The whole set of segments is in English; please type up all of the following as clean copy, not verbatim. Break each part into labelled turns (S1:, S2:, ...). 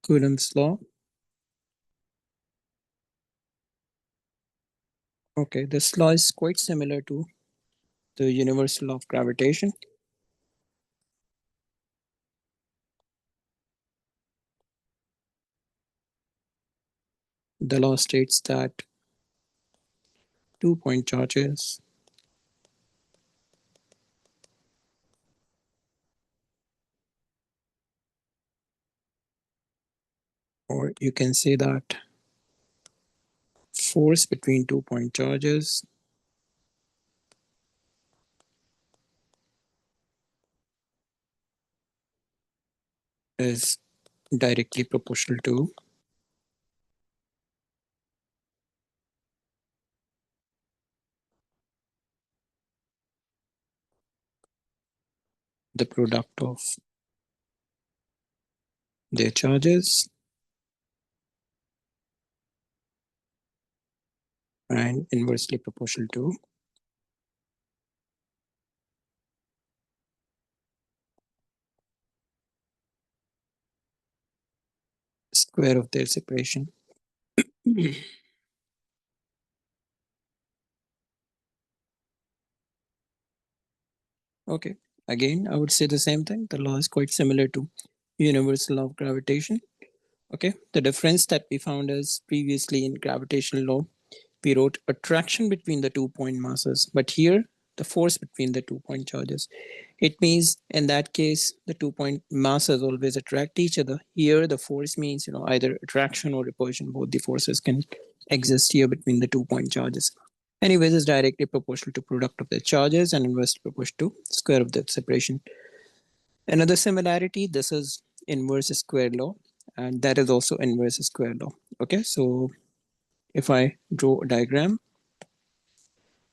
S1: Coulombs law. Okay, this law is quite similar to the universal law of gravitation. The law states that 2-point charges or you can say that force between 2-point charges is directly proportional to the product of their charges and inversely proportional to square of their separation. Okay, again, I would say the same thing. The law is quite similar to universal law of gravitation. Okay, the difference that we found is previously in gravitational law, we wrote attraction between the 2-point masses, but here the force between the 2-point charges. It means in that case, the 2-point masses always attract each other. Here, the force means, either attraction or repulsion. Both the forces can exist here between the 2-point charges. Anyways, it's directly proportional to product of the charges and inversely proportional to square of the separation. Another similarity, this is inverse square law, and that is also inverse square law. Okay, so if I draw a diagram,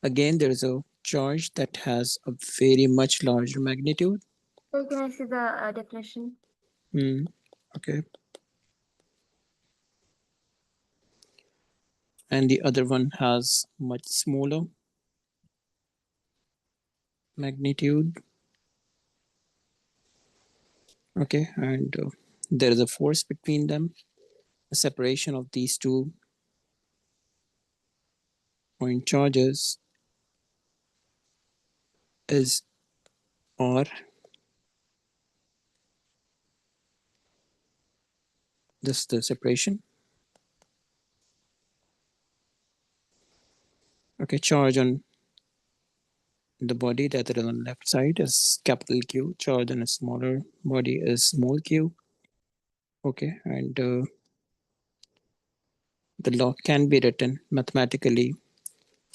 S1: again, there is a charge that has a very much larger magnitude.
S2: So can I see the definition?
S1: Okay. And the other one has much smaller magnitude. Okay, and there is a force between them. The separation of these 2-point charges is R. This is the separation. Okay, charge on the body that is on the left side is capital Q. Charge on a smaller body is small q. Okay, and the law can be written mathematically.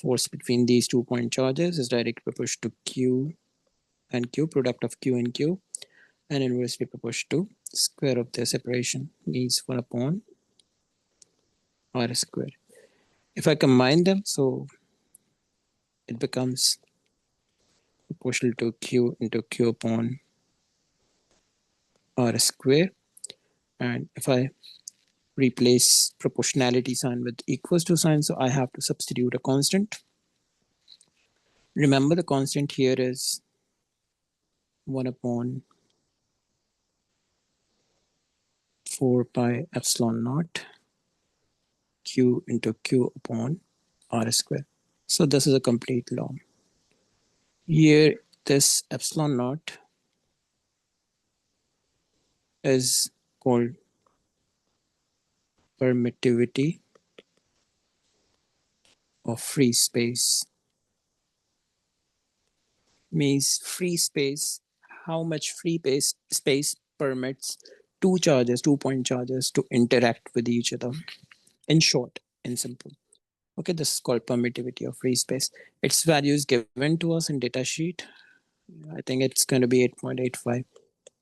S1: Force between these 2-point charges is directly proportional to Q and Q, product of Q and Q, and inversely proportional to square of their separation, means 1 upon R square. If I combine them, so it becomes proportional to Q into Q upon R square. And if I replace proportionality sign with equals to sign, so I have to substitute a constant. Remember, the constant here is 1 upon 4 pi epsilon naught Q into Q upon R square. So this is a complete law. Here, this epsilon naught is called permittivity of free space. Means free space, how much free space permits 2-point charges to interact with each other. In short, in simple. Okay, this is called permittivity of free space. Its value is given to us in data sheet. I think it's going to be 8.85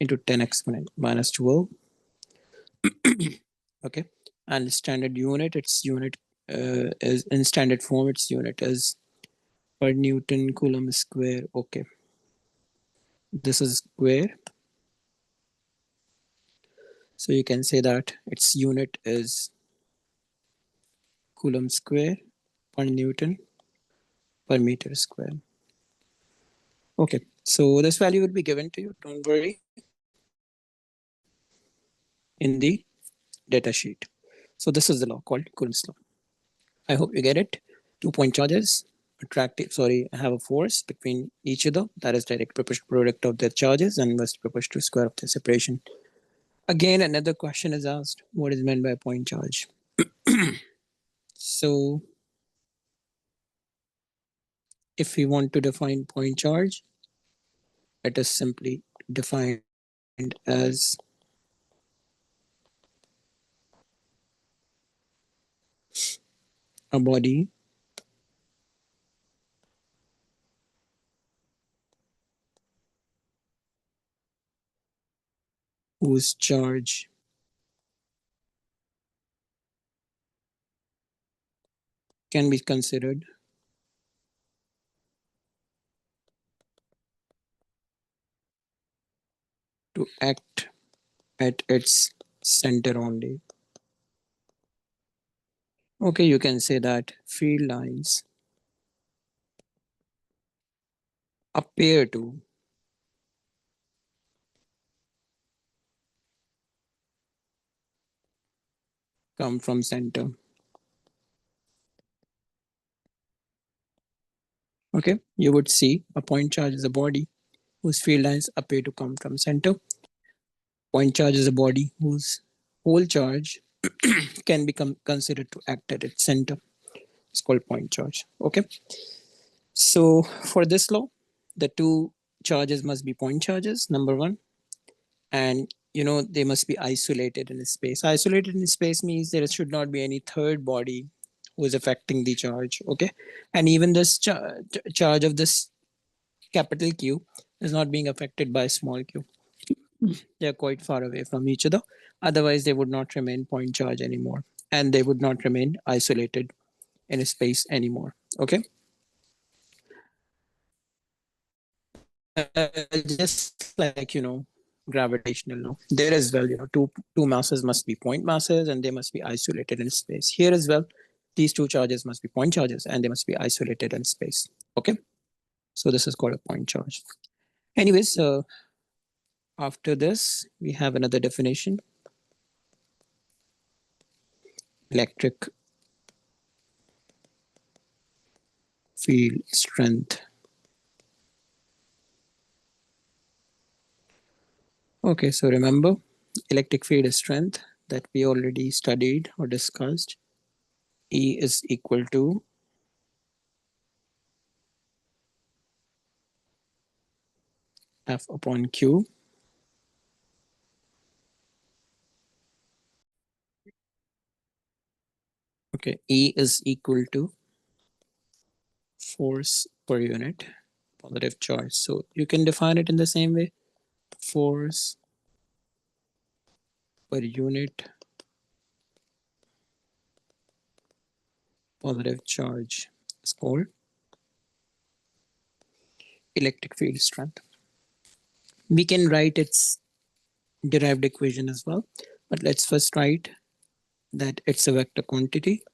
S1: into 10 exponent minus 12. Okay, and standard unit, its unit is in standard form, its unit is per Newton Coulomb square. Okay, this is square. So you can say that its unit is Coulomb square per Newton per meter square. Okay, so this value will be given to you, don't worry, in the data sheet. So this is the law called Coulombs law. I hope you get it. 2 point charges attractive have a force between each other, that is direct proportional product of their charges and inverse proportional to square of their separation. Again, another question is asked: what is meant by point charge? So if we want to define point charge, it is simply defined as a body whose charge can be considered to act at its center only. Okay, you can say that field lines appear to come from center. Okay, you would see a point charge is a body whose field lines appear to come from center. Point charge is a body whose whole charge can become considered to act at its center. It's called point charge. Okay, so for this law, the two charges must be point charges, number one, and they must be isolated in space. Isolated in space means there should not be any third body who is affecting the charge. Okay, and even this charge of this capital Q is not being affected by small q. They are quite far away from each other. Otherwise, they would not remain point charge anymore, and they would not remain isolated in a space anymore. Okay, just like gravitational law, there as well, two masses must be point masses and they must be isolated in space. Here as well, these two charges must be point charges and they must be isolated in space. Okay, so this is called a point charge. Anyways, after this, we have another definition: electric field strength. Okay, so remember, electric field strength that we already studied or discussed. E is equal to F upon Q. Okay, E is equal to force per unit positive charge. So you can define it in the same way: force per unit positive charge is called electric field strength. We can write its derived equation as well, but let's first write that it's a vector quantity.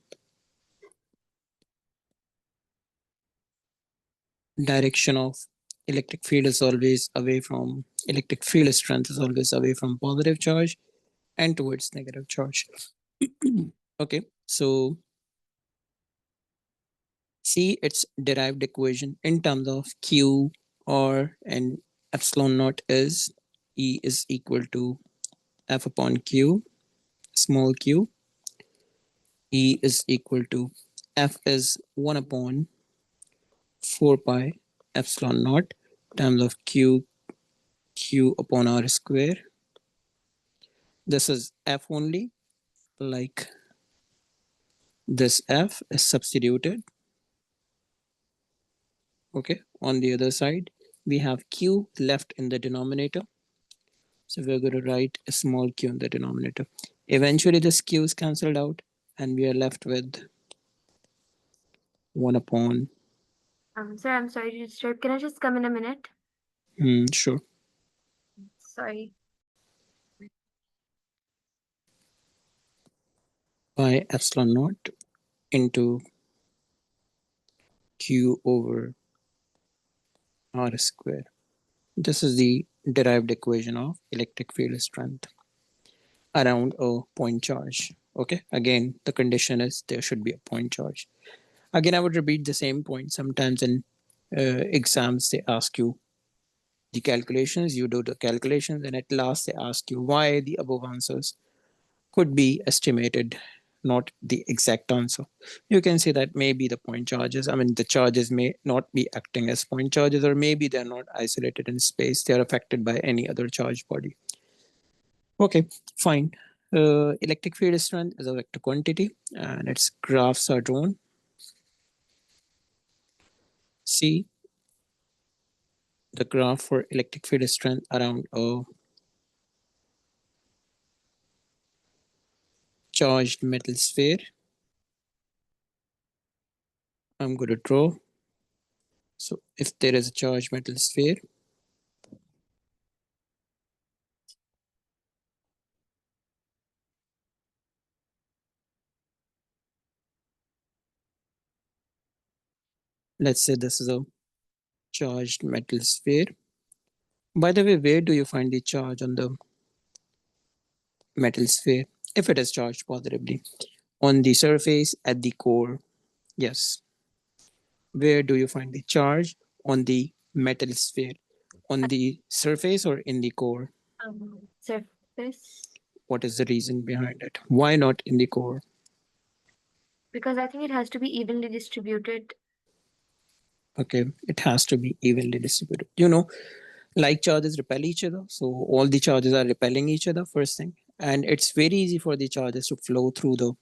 S1: Direction of electric field strength is always away from positive charge and towards negative charge. Okay, so see its derived equation in terms of Q or and epsilon naught is E is equal to F upon Q, small q. E is equal to F is 1 upon 4 pi epsilon naught times of Q upon R square. This is F only, like this F is substituted. Okay, on the other side, we have Q left in the denominator. So we're going to write a small q in the denominator. Eventually, this q is cancelled out and we are left with 1 upon.
S2: Sir, I'm sorry to disturb. Can I just come in a minute?
S1: Sure.
S2: Sorry.
S1: By epsilon naught into q over r square. This is the derived equation of electric field strength. around a point charge. Okay, again, the condition is there should be a point charge. Again, I would repeat the same point. Sometimes in exams, they ask you the calculations, you do the calculations, and at last they ask you why the above answers could be estimated, not the exact answer. You can say that maybe the point charges, I mean, the charges may not be acting as point charges, or maybe they're not isolated in space, they're affected by any other charge body. Okay, fine. Electric field strength is a vector quantity, and its graphs are drawn. See the graph for electric field strength around a charged metal sphere. I'm going to draw. So if there is a charged metal sphere, let's say this is a charged metal sphere. By the way, where do you find the charge on the metal sphere if it is charged positively? On the surface, at the core. Yes. Where do you find the charge on the metal sphere? On the surface or in the core?
S2: Surface.
S1: What is the reason behind it? Why not in the core?
S2: Because I think it has to be evenly distributed.
S1: Okay, it has to be evenly distributed. You know, like charges repel each other, so all the charges are repelling each other first thing, and it's very easy for the charges to flow through the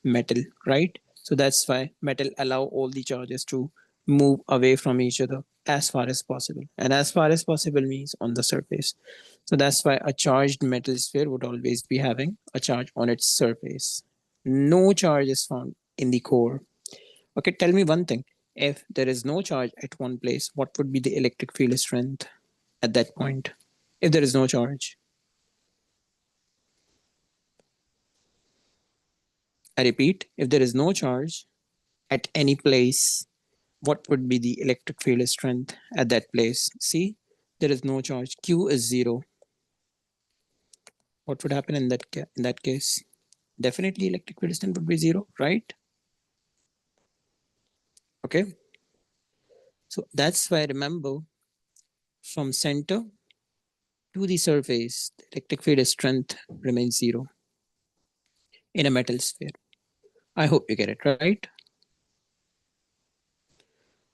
S1: metal, right? So that's why metal allow all the charges to move away from each other as far as possible, and as far as possible means on the surface. So that's why a charged metal sphere would always be having a charge on its surface. No charge is found in the core. Okay, tell me one thing. If there is no charge at one place, what would be the electric field strength at that point? If there is no charge, I repeat, if there is no charge at any place, what would be the electric field strength at that place? See, there is no charge. Q is zero. What would happen in that case? Definitely, electric field strength would be zero, right? Okay, so that's why remember from center to the surface, the electric field strength remains zero in a metal sphere. I hope you get it right.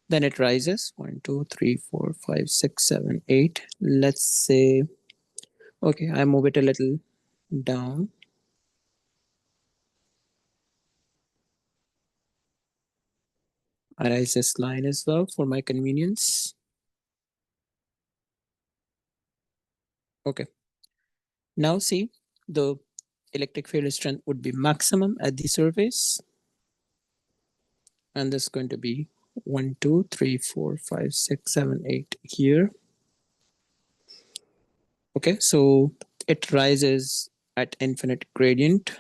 S1: Then it rises 1, 2, 3, 4, 5, 6, 7, 8. Let's say, okay, I move it a little down. I raise this line as well for my convenience. Okay, now see the electric field strength would be maximum at the surface, and this is going to be 1, 2, 3, 4, 5, 6, 7, 8 here. Okay, so it rises at infinite gradient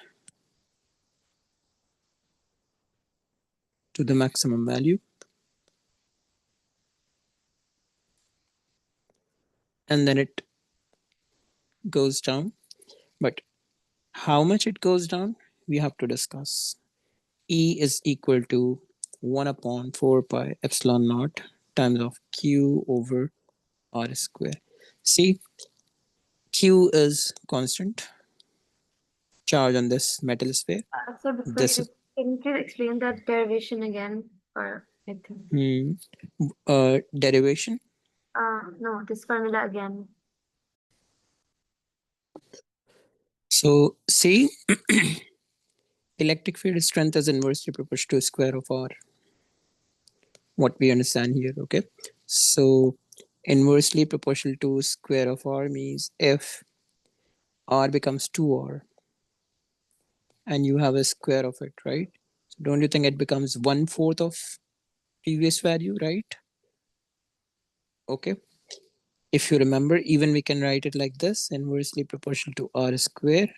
S1: to the maximum value, and then it goes down. But how much it goes down, we have to discuss. E is equal to 1 upon 4 pi epsilon naught times of Q over R square. See, Q is constant charge on this metal sphere.
S2: So before
S1: This
S2: you
S1: is
S2: can you please explain that derivation again for I think.
S1: derivation.
S2: No, this formula again.
S1: So see, electric field strength is inversely proportional to square of R. What we understand here, okay? So inversely proportional to square of R means if R becomes 2R and you have a square of it, right? So don't you think it becomes 1/4 of previous value, right? Okay. If you remember, even we can write it like this, inversely proportional to R square.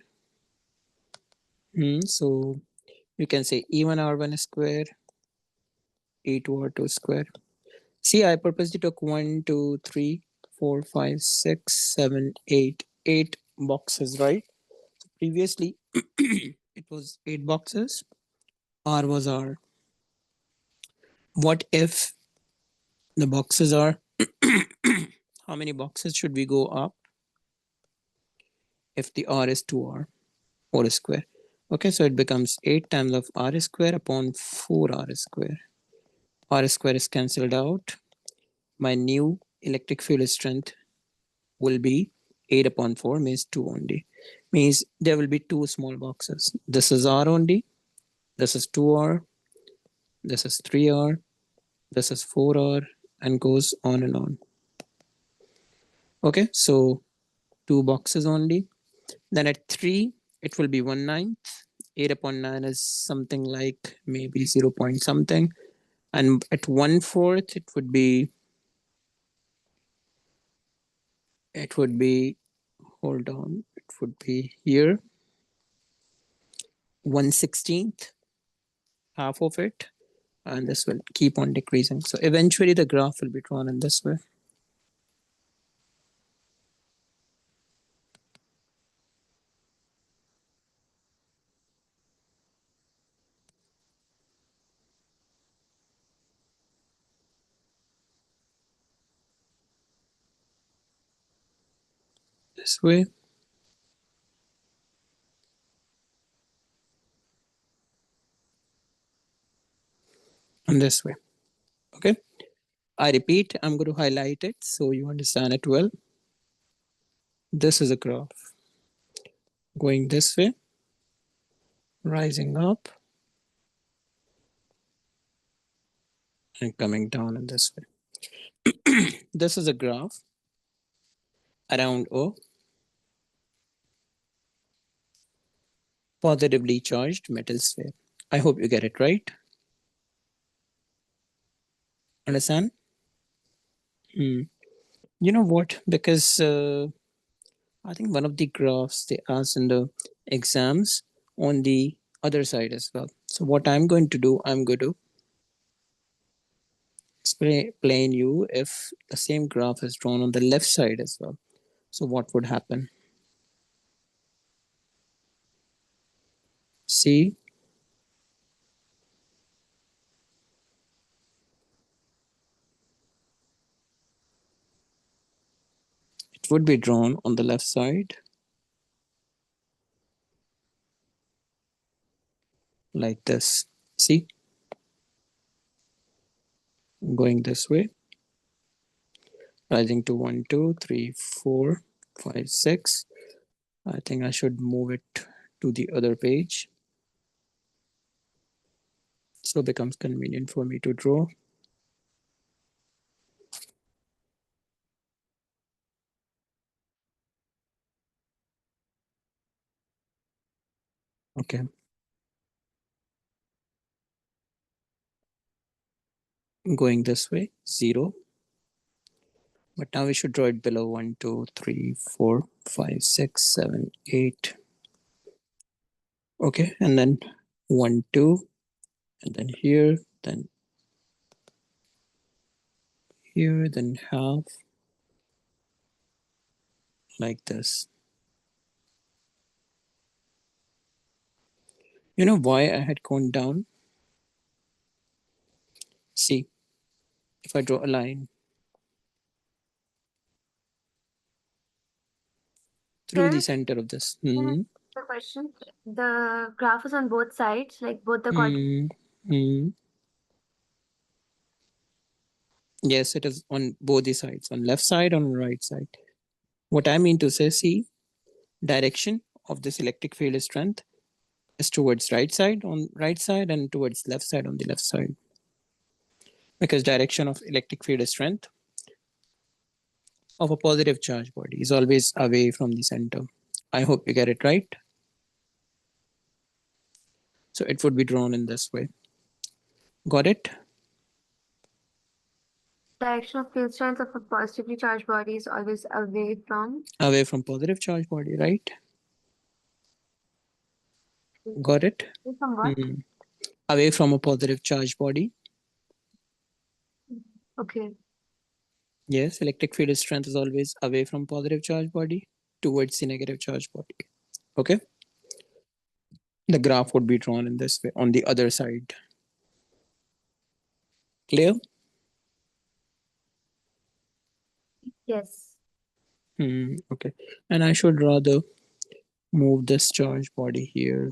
S1: So you can say even R1 square, E2R2 square. See, I purposely took 1, 2, 3, 4, 5, 6, 7, 8, 8 boxes, right? Previously, it was 8 boxes. R was R. What if the boxes are, how many boxes should we go up if the R is 2R or square? Okay, so it becomes 8 times of R square upon 4R square. R square is cancelled out. My new electric field strength will be 8 upon 4 means 2 only. Means there will be two small boxes. This is R only. This is 2R. This is 3R. This is 4R and goes on and on. Okay, so two boxes only. Then at 3, it will be 1/9. 8 upon 9 is something like maybe 0 point something. And at 1/4, it would be, hold on, it would be here, 1/16th, half of it. And this will keep on decreasing. So eventually the graph will be drawn in this way. This way and this way. Okay. I repeat, I'm going to highlight it so you understand it well. This is a graph going this way, rising up and coming down in this way. This is a graph around a positively charged metal sphere. I hope you get it right. Understand? Hmm. You know what? Because I think one of the graphs they asked in the exams on the other side as well. So what I'm going to do, I'm going to explain you if the same graph is drawn on the left side as well. So what would happen? See, it would be drawn on the left side like this. See, going this way, rising to 1, 2, 3, 4, 5, 6. I think I should move it to the other page so it becomes convenient for me to draw. Okay, going this way, 0. But now we should draw it below 1, 2, 3, 4, 5, 6, 7, 8. Okay, and then 1, 2, and then here, then half, like this. You know why I had gone down? See, if I draw a line through the
S2: Sir,
S1: center of this.
S2: can I ask a question? The graph is on both sides, like both the quadrants.
S1: Hmm, hmm. Yes, it is on both the sides, on left side, on right side. What I mean to say, see, direction of this electric field strength is towards right side on right side and towards left side on the left side. Because direction of electric field strength of a positive charge body is always away from the center. I hope you get it right. So it would be drawn in this way. Got it?
S2: Direction of field strength of a positively charged body is always
S1: Away from positive charge body, right? Got it?
S2: away from what?
S1: Hmm. Away from a positive charge body.
S2: Okay.
S1: Yes, electric field strength is always away from positive charge body towards the negative charge body. Okay. The graph would be drawn in this way on the other side. Clear?
S2: Yes.
S1: Okay. And I should rather move this charge body here.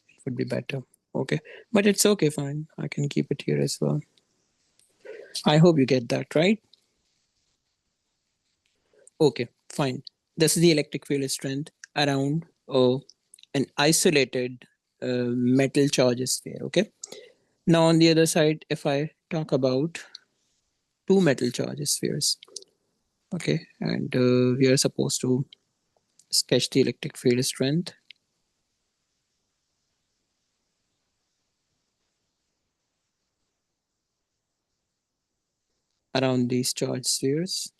S1: It would be better. Okay. But it's okay, fine. I can keep it here as well. I hope you get that, right? Okay, fine. This is the electric field strength around an isolated metal charge sphere. Okay. Now, on the other side, if I talk about two metal charge spheres, okay, and we are supposed to sketch the electric field strength around these charge spheres.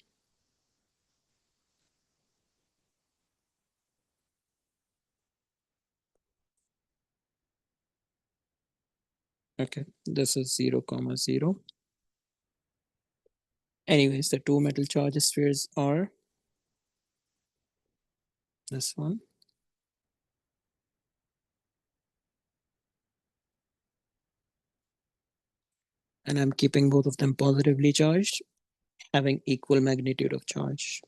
S1: Okay, this is 0 comma 0. Anyways, the two metal charge spheres are this one, and I'm keeping both of them positively charged, having equal magnitude of charge.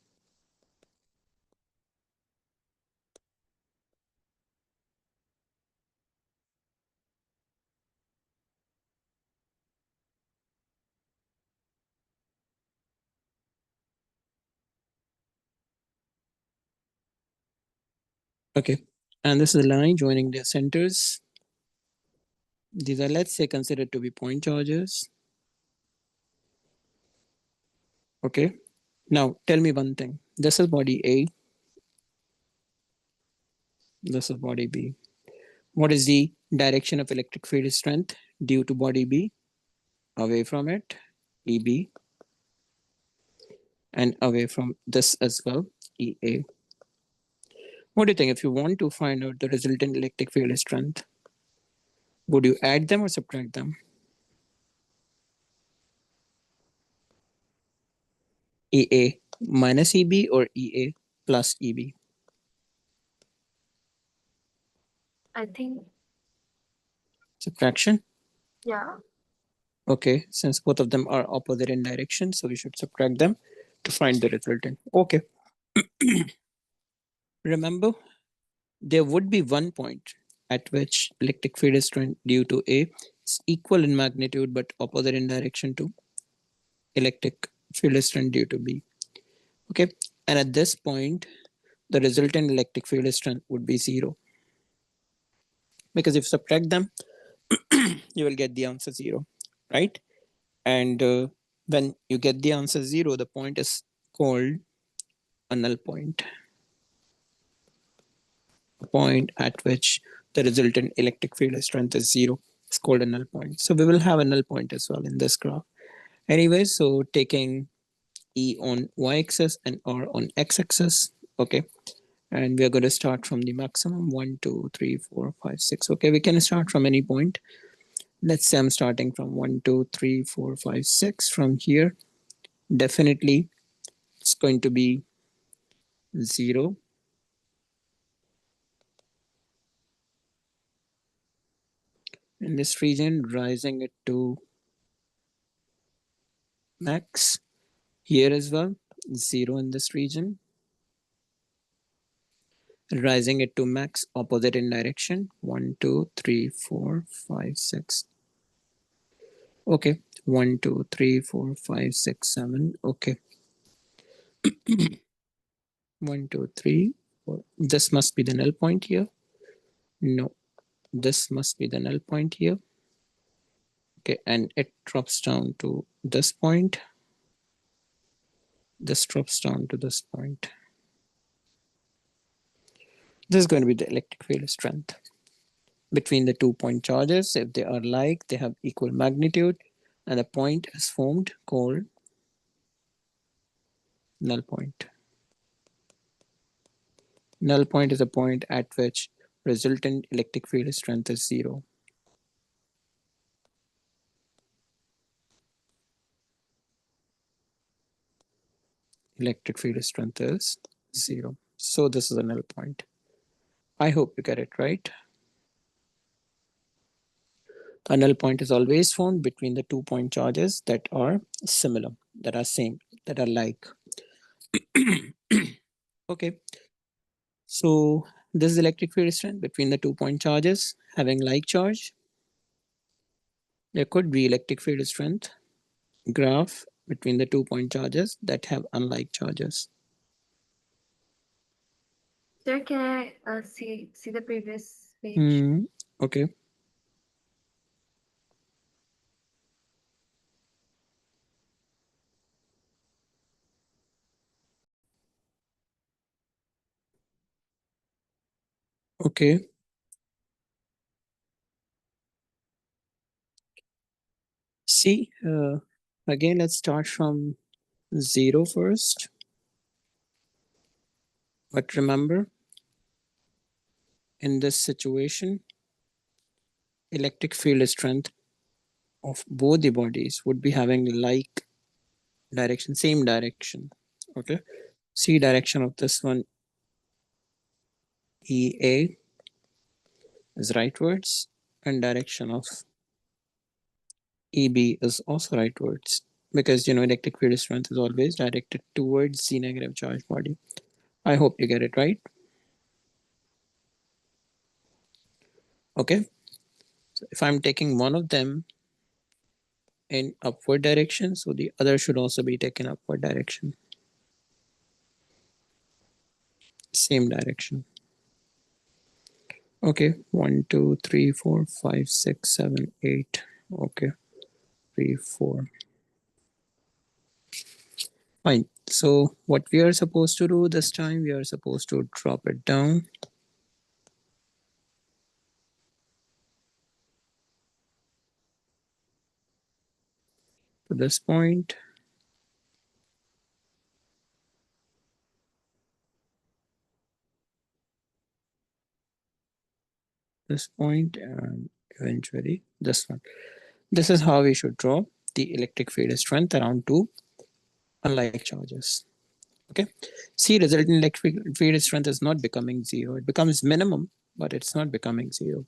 S1: Okay, and this is a line joining their centers. These are, let's say, considered to be point charges. Okay, now tell me one thing. This is body A, this is body B. What is the direction of electric field strength due to body B? Away from it, EB, and away from this as well, EA. What do you think? If you want to find out the resultant electric field strength, would you add them or subtract them? EA minus EB or EA plus EB?
S2: I think,
S1: Subtraction.
S2: yeah.
S1: Okay, since both of them are opposite in direction, so we should subtract them to find the resultant. Okay, remember, there would be one point at which electric field strength due to A is equal in magnitude but opposite in direction to electric field strength due to B. Okay, and at this point, the resultant electric field strength would be zero, because if you subtract them, you will get the answer zero, right? And when you get the answer zero, the point is called a null point, a point at which the resultant electric field strength is zero. It's called a null point. So we will have a null point as well in this graph. Anyway, so taking E on y-axis and R on x-axis, okay, and we are going to start from the maximum 1, 2, 3, 4, 5, 6. Okay, we can start from any point. Let's say I'm starting from 1, 2, 3, 4, 5, 6. From here, definitely it's going to be 0 in this region, rising it to max. Here as well, 0 in this region, rising it to max opposite in direction. 1, 2, 3, 4, 5, 6. Okay, 1, 2, 3, 4, 5, 6, 7. Okay, 1, 2, 3, 4. This must be the null point here. No, this must be the null point here. Okay, and it drops down to this point. This drops down to this point. This is going to be the electric field strength between the 2 point charges. If they are like, they have equal magnitude, and a point is formed called null point. Null point is a point at which resultant electric field strength is zero. Electric field strength is zero. So this is a null point. I hope you get it right. A null point is always found between the 2 point charges that are similar, that are same, that are like. Okay, so this is electric field strength between the 2 point charges having like charge. There could be electric field strength graph between the 2 point charges that have unlike charges.
S2: Sir, can I see the previous page?
S1: Hmm. Okay. Okay. See, again, let's start from zero first. But remember, in this situation, electric field strength of both the bodies would be having like direction, same direction. Okay. See direction of this one, EA is rightwards, and direction of EB is also rightwards because electric field strength is always directed towards the negative charge body. I hope you get it right. Okay. So if I'm taking one of them in upward direction, so the other should also be taken upward direction, same direction. Okay, 1, 2, 3, 4, 5, 6, 7, 8. Okay, 3, 4. Fine. So what we are supposed to do this time, we are supposed to drop it down to this point, this point, and eventually this one. This is how we should draw the electric field strength around two unlike charges. Okay. See, resultant electric field strength is not becoming zero. It becomes minimum, but it's not becoming zero.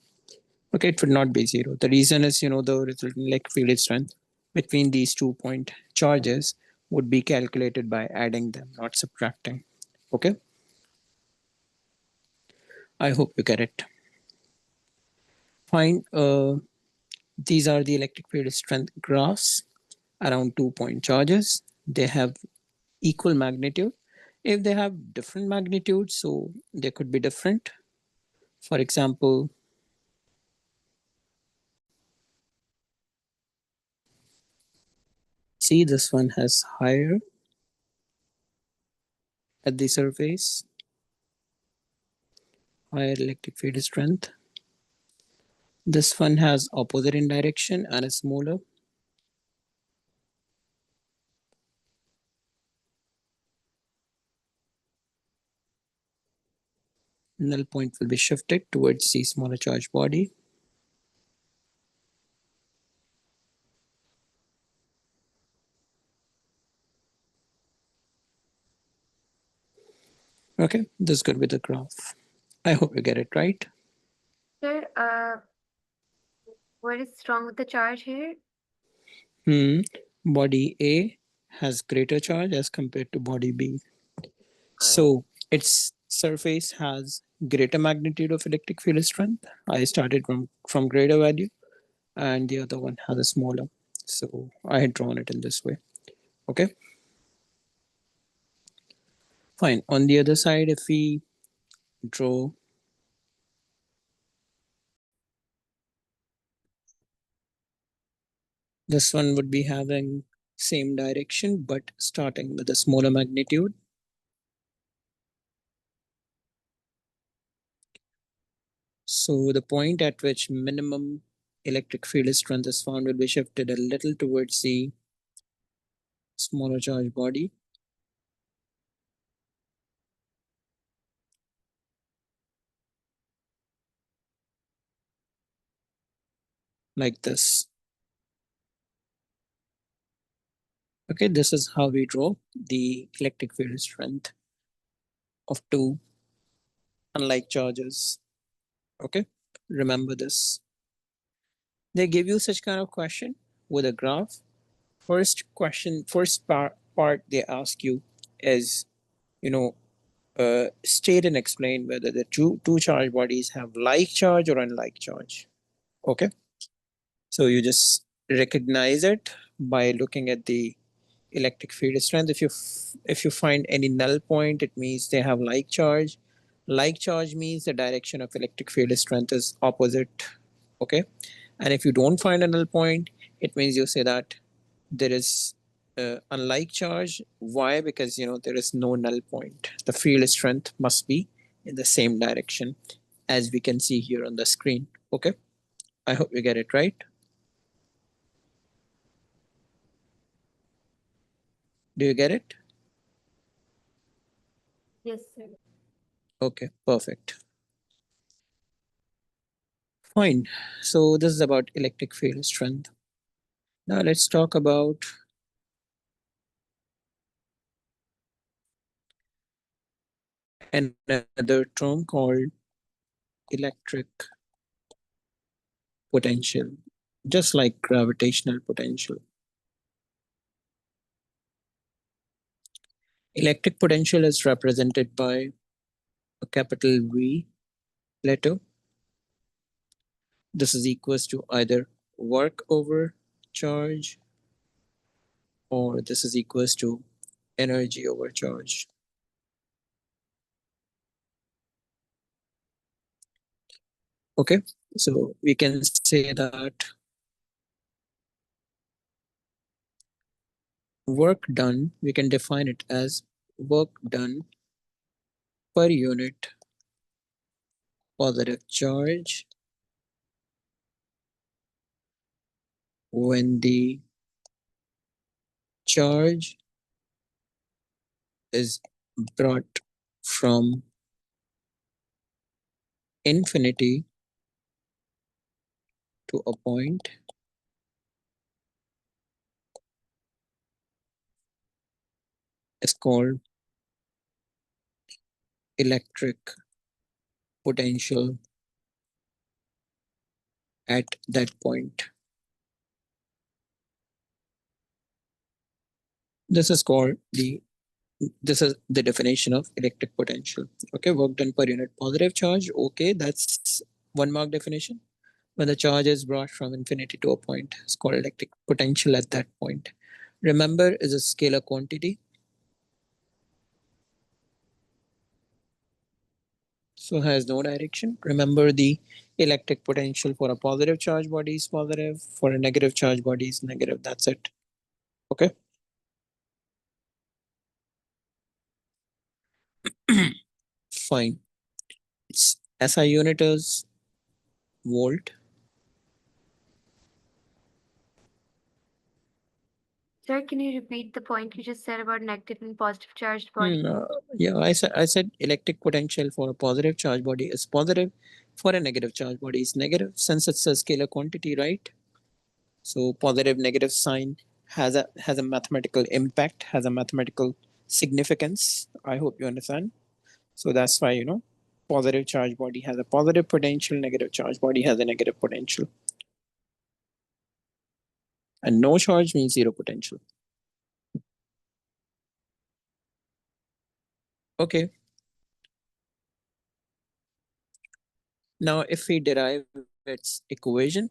S1: Okay, it would not be zero. The reason is, the resultant electric field strength between these 2 point charges would be calculated by adding them, not subtracting. Okay, I hope you get it. Fine. These are the electric field strength graphs around 2 point charges. They have equal magnitude. If they have different magnitudes, so they could be different. For example, see this one has higher at the surface, higher electric field strength. This one has opposite in direction and is smaller. Null point will be shifted towards the smaller charge body. Okay, this is good with the graph. I hope you get it right.
S2: Sir, what is wrong with the charge here?
S1: Hmm. Body A has greater charge as compared to body B. So its surface has greater magnitude of electric field strength. I started from greater value, and the other one has a smaller. So I had drawn it in this way. Okay, fine. On the other side, if we draw this one, would be having same direction but starting with a smaller magnitude. So the point at which minimum electric field strength is found will be shifted a little towards the smaller charge body, like this. Okay, this is how we draw the electric field strength of two unlike charges. Okay, remember this. They give you such kind of question with a graph. First part they ask you is, you know, state and explain whether the two charge bodies have like charge or unlike charge. Okay, so you just recognize it by looking at the electric field strength. If you find any null point, it means they have like charge. Like charge means the direction of electric field strength is opposite. Okay, and if you don't find a null point, it means you say that there is unlike charge. Why? Because there is no null point. The field strength must be in the same direction as we can see here on the screen. Okay, I hope you get it right. Do you get it?
S2: Yes, sir.
S1: Okay, perfect. Fine. So this is about electric field strength. Now let's talk about another term called electric potential. Just like gravitational potential, electric potential is represented by a capital V letter. This is equals to either work over charge, or this is equals to energy over charge. Okay, so we can say that work done, we can define it as work done per unit positive charge when the charge is brought from infinity to a point is called electric potential at that point. This is called the this is the definition of electric potential. Okay, work done per unit positive charge. Okay, that's one mark definition. When the charge is brought from infinity to a point, it's called electric potential at that point. Remember, is a scalar quantity, so has no direction. Remember, the electric potential for a positive charge body is positive, for a negative charge body is negative. That's it. Okay. Fine. Its SI unit is volt.
S2: Sir, can you repeat the point you just said about negative and positive charged body?
S1: Yeah, I said electric potential for a positive charge body is positive, for a negative charge body is negative, since it's a scalar quantity, right? So positive negative sign has a mathematical impact, has a mathematical significance. I hope you understand. So that's why positive charge body has a positive potential, negative charge body has a negative potential, and no charge means zero potential. Okay. Now if we derive its equation,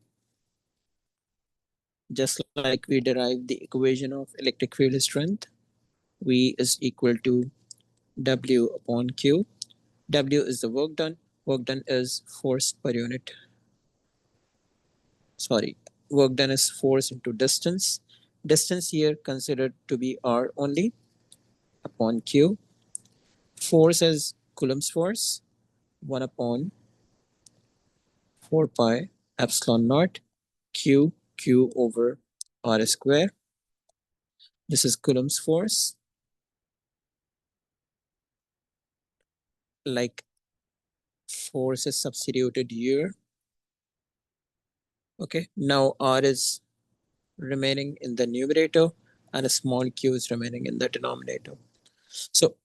S1: just like we derive the equation of electric field strength, V is equal to W upon Q. W is the work done. Work done is force per unit. Sorry, work done is force into distance. Distance here considered to be R only upon Q. Force is Coulombs force, 1 upon 4 pi epsilon naught Q over R square. This is Coulombs force. Like force is substituted here. Okay, now R is remaining in the numerator and a small q is remaining in the denominator. So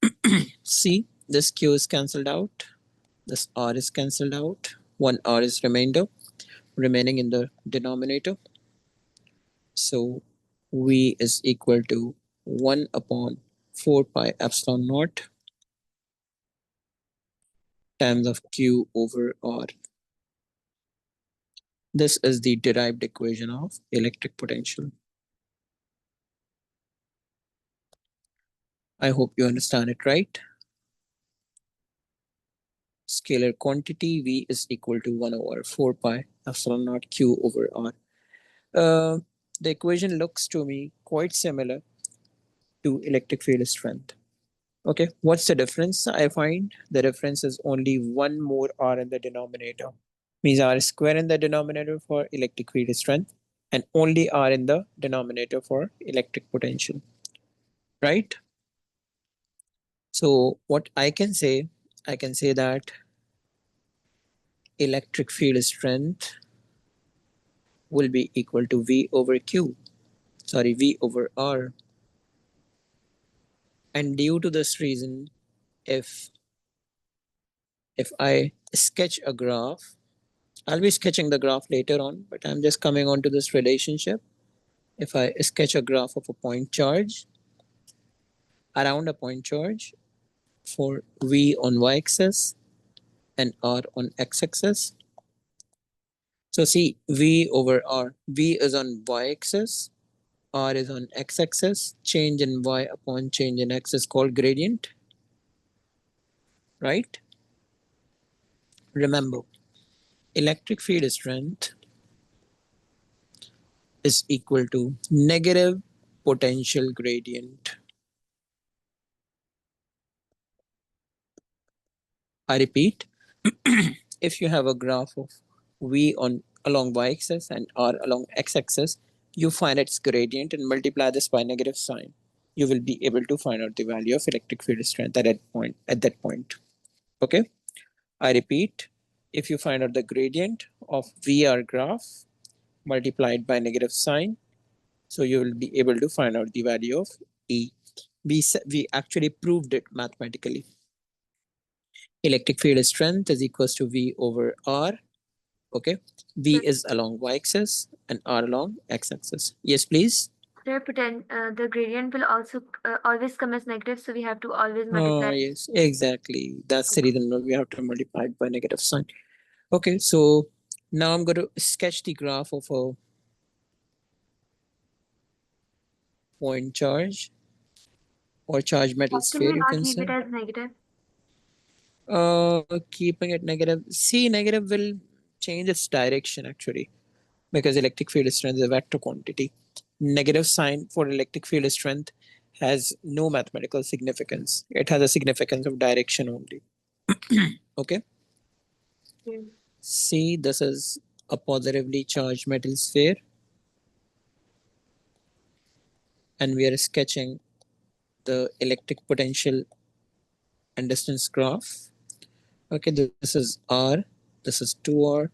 S1: see, this q is cancelled out. This r is cancelled out. One r is remainder remaining in the denominator. So v is equal to 1 upon 4 pi epsilon naught times of q over r. This is the derived equation of electric potential. I hope you understand it right. Scalar quantity v is equal to 1 over 4 pi epsilon naught q over r. Uh, the equation looks to me quite similar to electric field strength. Okay, what's the difference? I find the difference is only one more r in the denominator. Means r square in the denominator for electric field strength and only r in the denominator for electric potential. Right? So what I can say that electric field strength will be equal to V over Q. Sorry, V over R. And due to this reason, if if I sketch a graph, I'll be sketching the graph later on, but I'm just coming on to this relationship. If I sketch a graph of a point charge around a point charge for V on y-axis and R on x-axis. So see V over R. V is on y-axis, R is on x-axis. Change in y upon change in x is called gradient, right? Remember, electric field strength is equal to negative potential gradient. I repeat, if you have a graph of V on along y-axis and R along x-axis, you find its gradient and multiply this by negative sign. You will be able to find out the value of electric field strength at that point. Okay. I repeat, if you find out the gradient of VR graph multiplied by negative sign, so you will be able to find out the value of E. We actually proved it mathematically. Electric field strength is equals to V over R. Okay. V
S2: So
S1: is along y-axis and R along x-axis. Yes, please.
S2: the gradient will also always come as negative, so we have to always
S1: Oh,
S2: multiply.
S1: yes, exactly. That's the
S2: Okay.
S1: reason why we have to multiply it by negative sign. Okay, so now I'm going to sketch the graph of a point charge or charge metal
S2: Why can
S1: sphere,
S2: we
S1: you
S2: not
S1: can
S2: leave
S1: say.
S2: it as negative?
S1: Keeping it negative. See, negative will change its direction actually because electric field strength is a vector quantity. Negative sign for electric field strength has no mathematical significance. It has a significance of direction only. Okay.
S2: Okay.
S1: See, this is a positively charged metal sphere, and we are sketching the electric potential and distance graph. Okay, this is R, this is 2R,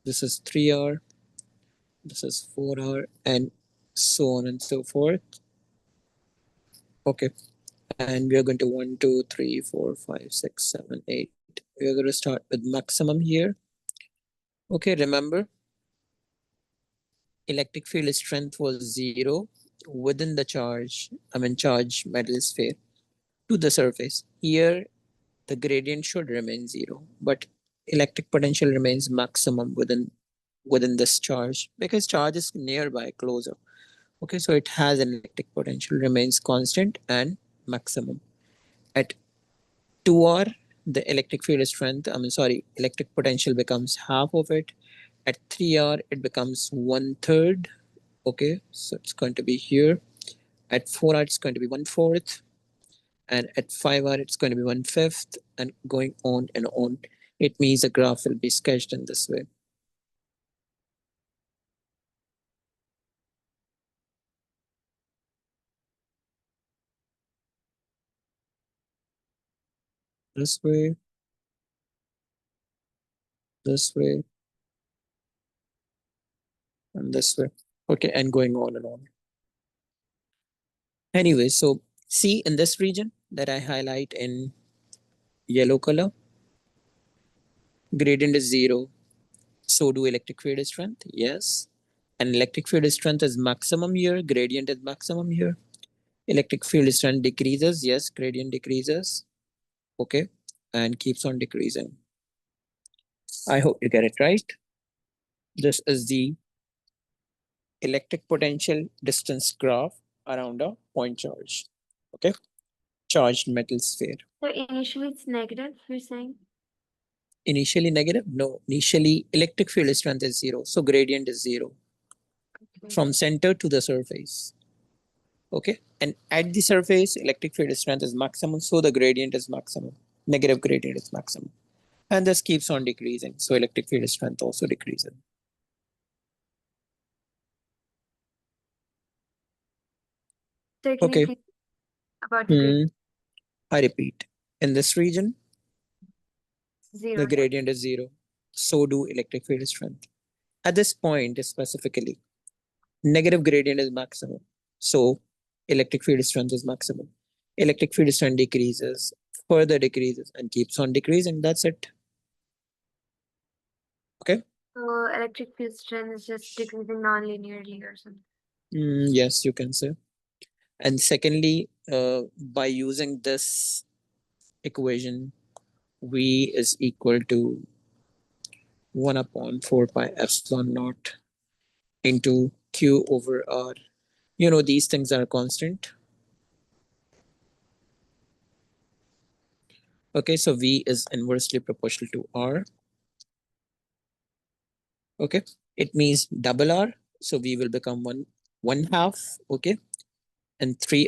S1: this is 3R, this is 4R, and so on and so forth. Okay, and we are going to 1, 2, 3, 4, 5, 6, 7, 8. We are going to start with maximum here. Okay, remember, electric field strength was 0 within the charge metal sphere to the surface. Here, the gradient should remain 0, but electric potential remains maximum within this charge because charge is nearby, closer. Okay, so it has an electric potential remains constant and maximum. At 2r, the electric field strength, electric potential becomes half of it. At 3r, it becomes 1/3. Okay, so it's going to be here. At 4r, it's going to be 1/4. And at 5r, it's going to be 1/5, and going on and on. It means the graph will be sketched in this way. This way, this way, and this way. Okay, and going on and on. Anyway, so See, in this region that I highlight in yellow color, gradient is zero. So do electric field strength. Yes. And electric field strength is maximum here. Gradient is maximum here. Electric field strength decreases. Yes. Gradient decreases. Okay. And keeps on decreasing. I hope you get it right. This is the electric potential distance graph around a point charge. Okay. Charged metal sphere.
S2: So initially it's negative, you're saying?
S1: Initially negative? No. Initially electric field strength is zero. So gradient is zero
S2: Okay.
S1: from center to the surface. Okay. And at the surface, electric field strength is maximum. So the gradient is maximum. Negative gradient is maximum. And this keeps on decreasing. So electric field strength also decreases.
S2: So can you
S1: Okay.
S2: please about the grade?
S1: I repeat. In this region, the
S2: Zero.
S1: gradient is zero. So do electric field strength. At this point specifically, negative gradient is maximum. So electric field strength is maximum. Electric field strength decreases, further decreases, and keeps on decreasing. That's it. Okay.
S2: So electric field strength is just decreasing non-linearly or something.
S1: Yes, you can say. And secondly, by using this equation, V is equal to 1 upon 4 pi epsilon naught into Q over R. You know, these things are constant. Okay, so V is inversely proportional to R. Okay, it means double R. So V will become one half. Okay, and three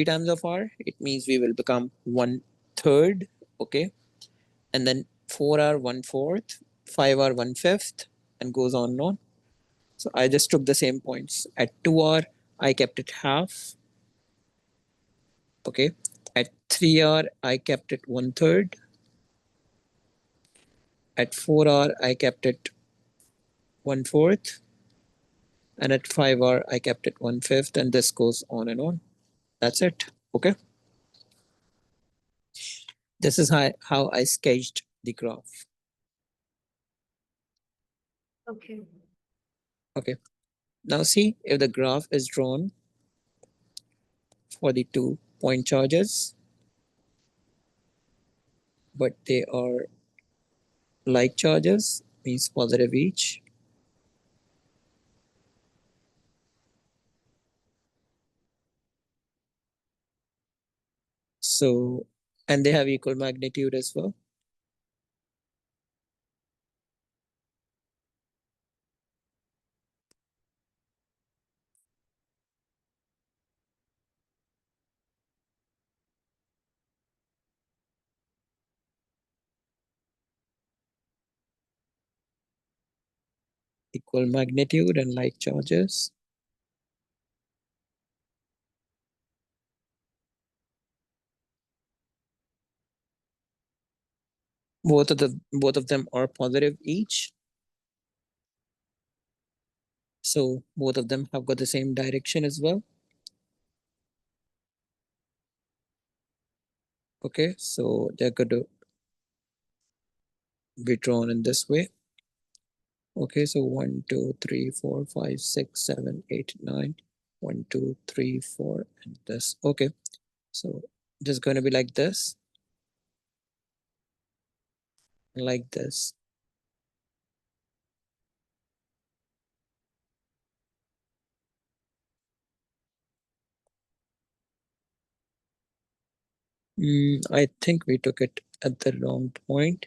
S1: times of R, it means we will become 1/3. Okay, and then 4R 1/4, 5R 1/5, and goes on and on. So I just took the same points. At 2R, I kept it half. Okay. At 3R, I kept it 1/3. At 4R, I kept it 1/4. And at 5R, I kept it 1/5. And this goes on and on. That's it. Okay. This is how I sketched the graph.
S2: Okay.
S1: Okay. Now see if the graph is drawn for the 2 point charges, but they are like charges, means positive each. So, and they have equal magnitude as well. Equal magnitude and like charges. Both of them are positive each. So both of them have got the same direction as well. Okay, so they're going to be drawn in this way. Okay, so 1, 2, 3, 4, 5, 6, 7, 8, 9. 1, 2, 3, 4, and this. Okay, so just going to be like this, like this. I think we took it at the wrong point.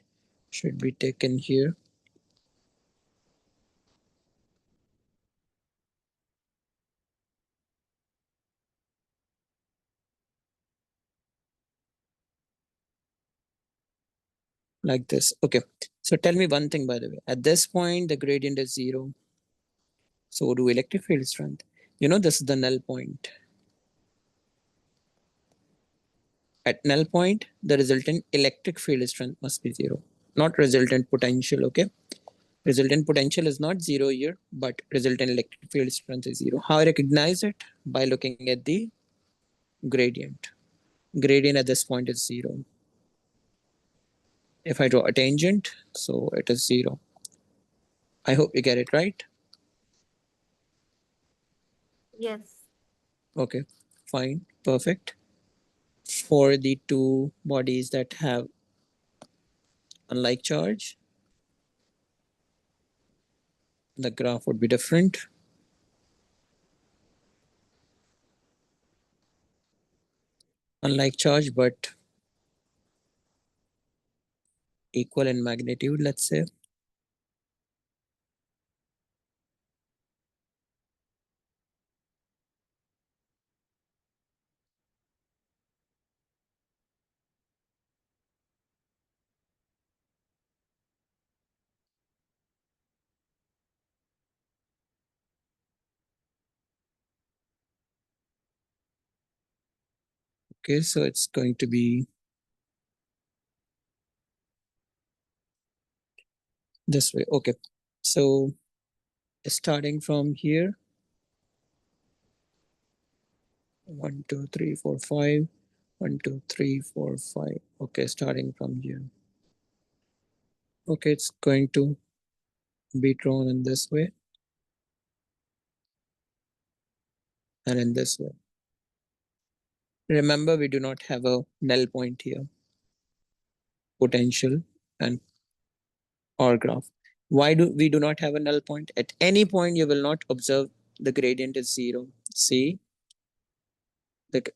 S1: Should be taken here. Like this. Okay. So tell me one thing, by the way. At this point, the gradient is zero. So do electric field strength. You know, this is the null point. At null point, the resultant electric field strength must be zero, not resultant potential. Okay. Resultant potential is not zero here, but resultant electric field strength is zero. How I recognize it? By looking at the gradient. Gradient at this point is 0. If I draw a tangent, so it is 0. I hope you get it right.
S2: Yes.
S1: Okay, fine, perfect. For the two bodies that have unlike charge, the graph would be different. Unlike charge, but equal in magnitude, let's say. Okay, so it's going to be this way. Okay, so starting from here, 1, 2, 3, 4, 5. 1, 2, 3, 4, 5. Okay, starting from here. Okay, it's going to be drawn in this way and in this way. Remember, we do not have a null point here, potential and or graph. Why do we do not have a null point? At any point, you will not observe the gradient is 0. See,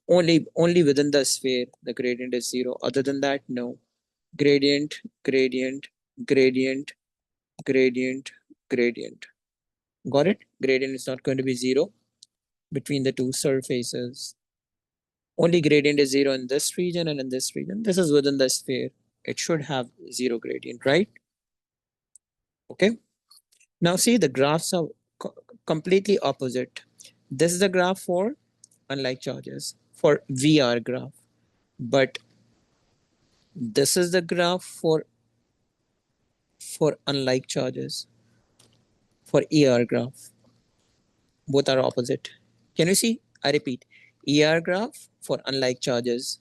S1: only within the sphere the gradient is 0. Other than that, no. Gradient, gradient, gradient, gradient, gradient. Got it? Gradient is not going to be 0 between the two surfaces. Only gradient is 0 in this region and in this region. This is within the sphere. It should have 0 gradient, right? Okay. Now see, the graphs are completely opposite. This is the graph for unlike charges, for VR graph. But this is the graph for unlike charges, for ER graph. Both are opposite. Can you see? I repeat, ER graph for unlike charges,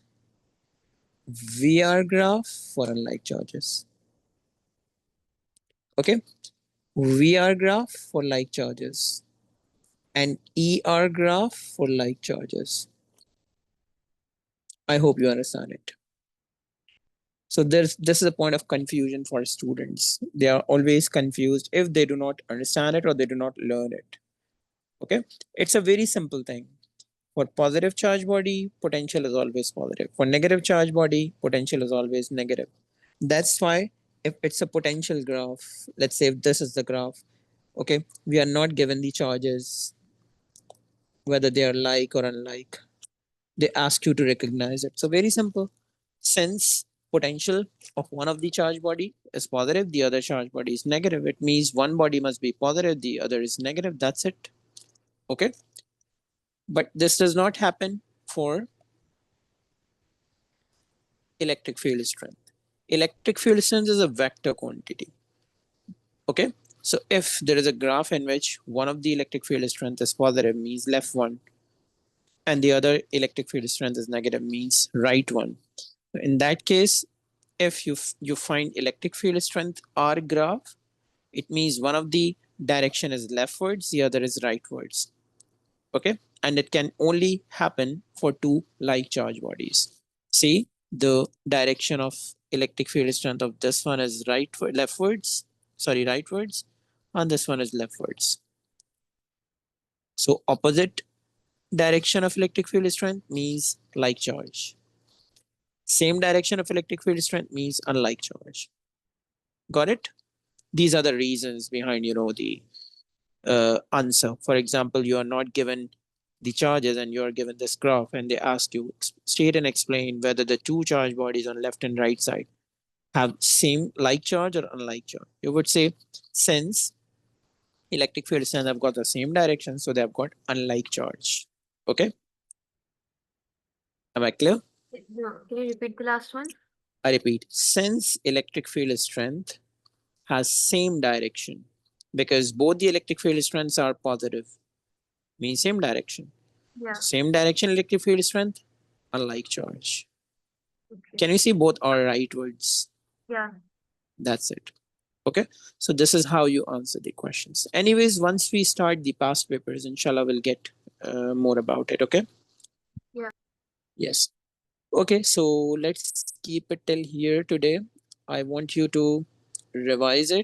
S1: VR graph for unlike charges. Okay, VR graph for like charges and ER graph for like charges. I hope you understand it. So this is a point of confusion for students. They are always confused if they do not understand it or they do not learn it. Okay, it's a very simple thing. For positive charge body, potential is always positive. For negative charge body, potential is always negative. That's why if it's a potential graph, let's say if this is the graph, okay, we are not given the charges, whether they are like or unlike. They ask you to recognize it. So very simple. Since potential of one of the charge body is positive, the other charge body is negative. It means one body must be positive, the other is negative. That's it. Okay. But this does not happen for electric field strength. Electric field strength is a vector quantity. Okay. So if there is a graph in which one of the electric field strength is positive, means left one, and the other electric field strength is negative, means right one. In that case, if you find electric field strength R graph, it means one of the direction is leftwards, the other is rightwards. Okay, and it can only happen for two like charge bodies. See, the direction of electric field strength of this one is rightwards, and this one is leftwards. So opposite direction of electric field strength means like charge. Same direction of electric field strength means unlike charge. Got it? These are the reasons behind the answer. For example, you are not given the charges and you are given this graph and they ask you state and explain whether the two charge bodies on left and right side have same like charge or unlike charge. You would say since electric field strength have got the same direction, so they have got unlike charge. Okay, am I clear?
S2: No, can you repeat the last one?
S1: I repeat, since electric field strength has same direction, because both the electric field strengths are positive, means same direction.
S2: Yeah.
S1: Same direction electric field strength, unlike charge.
S2: Okay.
S1: Can you see both are right words?
S2: Yeah.
S1: That's it. Okay. So this is how you answer the questions. Anyways, once we start the past papers, inshallah, we'll get more about it. Okay.
S2: Yeah.
S1: Yes. Okay. So let's keep it till here today. I want you to revise it